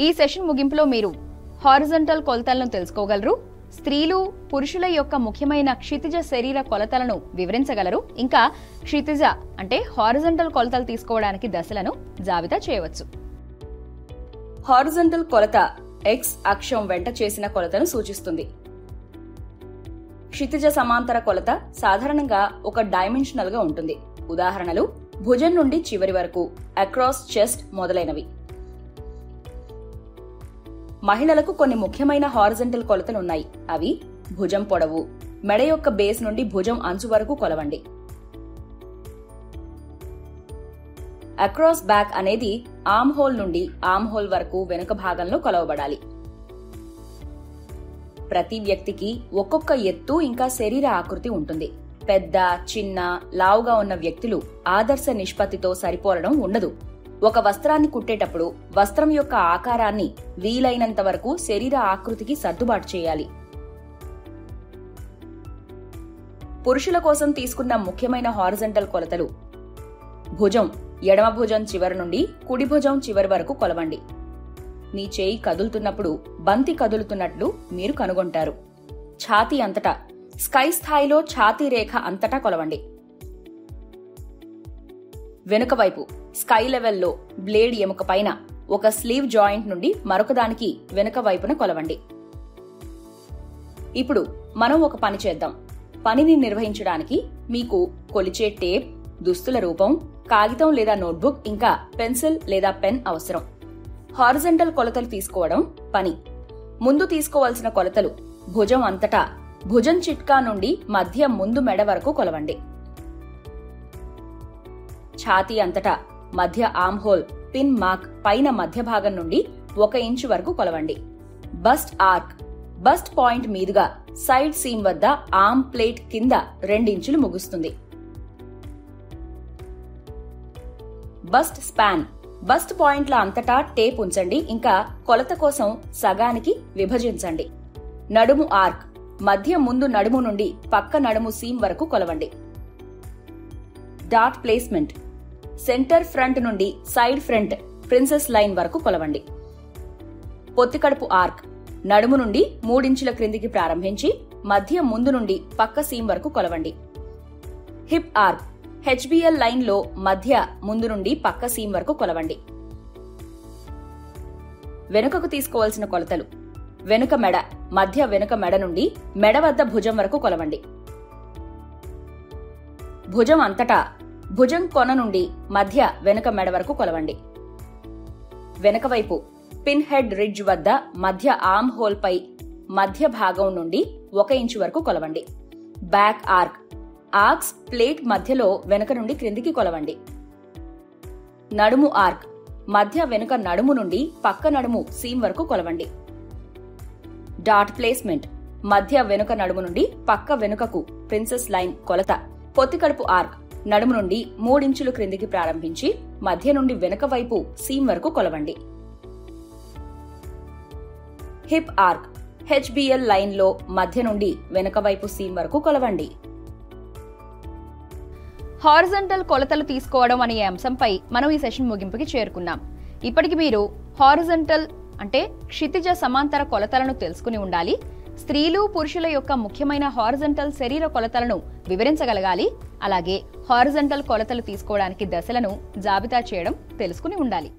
ఈ సెషన్ ముగింపులో మీరు హారిజంటల్ కొలతలను తెలుసుకోగలరు, స్త్రీలు పురుషుల యొక్క ముఖ్యమైన క్షితిజ శరీర కొలతలను వివరించగలరు, ఇంకా క్షితిజ అంటే హారిజంటల్ కొలతలు తీసుకోవడానికి దశలను జాబితా చేయవచ్చు. హారిజంటల్ కొలత ఎక్స్ అక్షం వెంట చేసిన కొలతను సూచిస్తుంది. క్షితిజ సమాంతర కొలత సాధారణంగా ఒక డైమెన్షనల్ గా ఉంటుంది. ఉదాహరణలు భుజం నుండి చివరి వరకు, అక్రాస్ చెస్ట్ మొదలైనవి. మహిళలకు కొన్ని ముఖ్యమైన హారిజంటల్ కొలతలు ఉన్నాయి. అవి భుజం పొడవు, మెడ యొక్క బేస్ నుండి భుజం అంచు వరకు కొలవండి. అక్రాస్ బ్యాక్ అనేది ఆర్మ్ హోల్ నుండి ఆర్మ్ హోల్ వరకు వెనుక భాగంలో కొలవబడాలి. ప్రతి వ్యక్తికి ఒక్కొక్క ఎత్తు ఇంకా శరీర ఆకృతి ఉంటుంది. పెద్ద, చిన్న, లావుగా ఉన్న వ్యక్తులు ఆదర్శ నిష్పత్తితో సరిపోలడం ఉండదు. ఒక వస్త్రాన్ని కుట్టేటప్పుడు వస్త్రం యొక్క ఆకారాన్ని వీలైనంత వరకు శరీర ఆకృతికి సర్దుబాటు చేయాలి. పురుషుల కోసం తీసుకున్న ముఖ్యమైన హారిజంటల్ కొలతలు: భుజం ఎడమ భుజం చివరి నుండి కుడి భుజం చివరి వరకు కొలవండి. మీ చేయి కదులుతున్నప్పుడు బంతి కదులుతున్నట్లు మీరు కనుగొంటారు. ఛాతీ అంతటా స్కై స్థాయిలో ఛాతీ రేఖ అంతటా కొలవండి. వెనుక వైపు స్కై లెవెల్లో బ్లేడ్ ఎముక పైన ఒక స్లీవ్ జాయింట్ నుండి మరొకదానికి వెనుక వైపున కొలవండి. ఇప్పుడు మనం ఒక పని చేద్దాం. పనిని నిర్వహించడానికి మీకు కొలిచే టేప్, దుస్తుల రూపం, కాగితం లేదా నోట్బుక్, ఇంకా పెన్సిల్ లేదా పెన్ అవసరం. హారిజంటల్ కొలతలు తీసుకోవడం పని. ముందు తీసుకోవాల్సిన కొలతలు: భుజం అంతటా భుజం చిట్కా నుండి మధ్య ముందు మెడ వరకు కొలవండి. ఛాతీ అంతటా మధ్య ఆర్మ్ హోల్ పిన్ మార్క్ పైన మధ్య భాగం నుండి 1 ఇంచు వరకు కొలవండి. బస్ట్ ఆర్క్ బస్ట్ పాయింట్ మీదుగా సైడ్ సీమ్ వద్ద ఆర్మ్ ప్లేట్ కింద 2 ఇంచులు ముగుస్తుంది. బస్ట్ స్పాన్ బస్ట్ పాయింట్ల అంతటా టేప్ ఉంచండి, ఇంకా కొలత కోసం సగానికి విభజించండి. నడుము ఆర్క్ మధ్య ముందు నడుము నుండి పక్క నడుము సీమ్ వరకు కొలవండి. డాట్ ప్లేస్మెంట్ సెంటర్ ఫ్రంట్ నుండి సైడ్ ఫ్రంట్ ప్రిన్సెస్ లైన్ వరకు కొలవండి. పొత్తికడుపు ఆర్క్ నడుము నుండి 3 ఇంచుల క్రిందికి ప్రారంభించి మధ్య ముందు నుండి పక్క సీమ్ వరకు కొలవండి. హిప్ ఆర్క్ హెచ్బిఎల్ లైన్ లో మధ్య ముందు నుండి పక్క సీమ్ వరకు కొలవండి. వెనుకకు తీసుకోవాల్సిన కొలతలు: వెనుక మెడ మధ్య వెనుక మెడ నుండి మెడ వద్ద భుజం వరకు కొలవండి. భుజం అంతటా భుజం కొన నుండి మధ్య వెనుక మెడ వరకు కొలవండి. వెనక వైపు పిన్ హెడ్ రిడ్జ్ వద్ద మధ్య ఆర్మ్ హోల్ పై మధ్య భాగం నుండి 1 ఇంచు వరకు కొలవండి. బ్యాక్ ఆర్క్ ఆర్క్స్ ప్లేట్ మధ్యలో వెనుక నుండి క్రిందికి కొలవండి. నడుము ఆర్క్ మధ్య వెనుక నడుము నుండి పక్క నడుము సీమ్ వరకు కొలవండి. డాట్ ప్లేస్మెంట్ మధ్య వెనుక నడుము నుండి పక్క వెనుకకు ప్రిన్సెస్ లైన్ కొలత. పొత్తికడుపు ఆర్క్ నడుము నుండి 3 ఇంచులు క్రిందికి ప్రారంభించి మధ్య నుండి వెనుక వైపు సీమ్ వరకు కొలవండి. హిప్ ఆర్క్ హెచ్బిఎల్ లైన్ లో మధ్య నుండి వెనుక వైపు సీమ్ వరకు కొలవండి. హారిజంటల్ కొలతలు తీసుకోవడం అనే అంశంపై మనం ఈ సెషన్ ముగింపుకి చేరుకున్నాం. ఇప్పటికి మీరు హారిజంటల్ అంటే క్షితిజ సమాంతర కొలతలను తెలుసుకుని ఉండాలి. స్త్రీలు పురుషుల యొక్క ముఖ్యమైన హారిజంటల్ శరీర కొలతలను వివరించగలగాలి. అలాగే హారిజంటల్ కొలతలు తీసుకోవడానికి దశలను జాబితా చేయడం తెలుసుకుని ఉండాలి.